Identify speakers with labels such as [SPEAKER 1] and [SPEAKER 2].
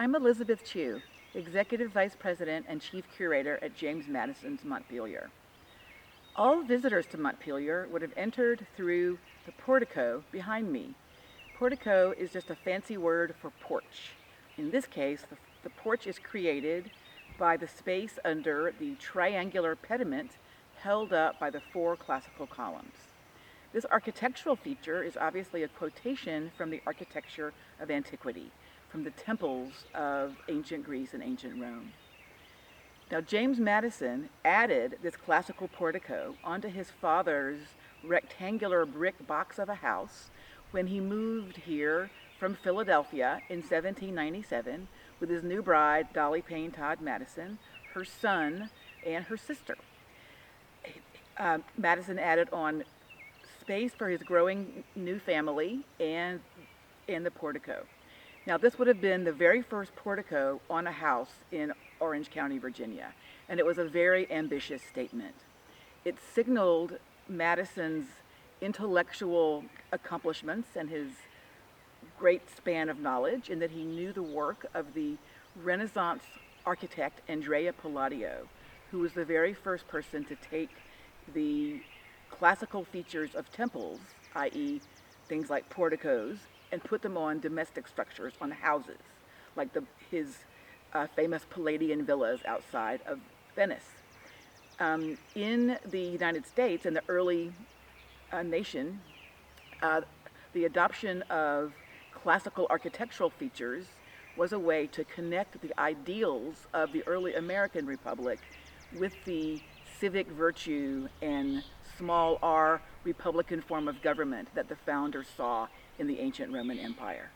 [SPEAKER 1] I'm Elizabeth Chu, Executive Vice President and Chief Curator at James Madison's Montpelier. All visitors to Montpelier would have entered through the portico behind me. Portico is just a fancy word for porch. In this case, the porch is created by the space under the triangular pediment held up by the four classical columns. This architectural feature is obviously a quotation from the architecture of antiquity, from the temples of ancient Greece and ancient Rome. Now, James Madison added this classical portico onto his father's rectangular brick box of a house when he moved here from Philadelphia in 1797 with his new bride, Dolly Payne Todd Madison, her son, and her sister. Madison added on space for his growing new family and the portico. Now, this would have been the very first portico on a house in Orange County, Virginia, and it was a very ambitious statement. It signaled Madison's intellectual accomplishments and his great span of knowledge, in that he knew the work of the Renaissance architect Andrea Palladio, who was the very first person to take the classical features of temples, i.e. things like porticos, and put them on domestic structures, on houses, like his famous Palladian villas outside of Venice. In the United States, in the early nation, the adoption of classical architectural features was a way to connect the ideals of the early American Republic with the civic virtue and small r Republican form of government that the founders saw in the ancient Roman Empire.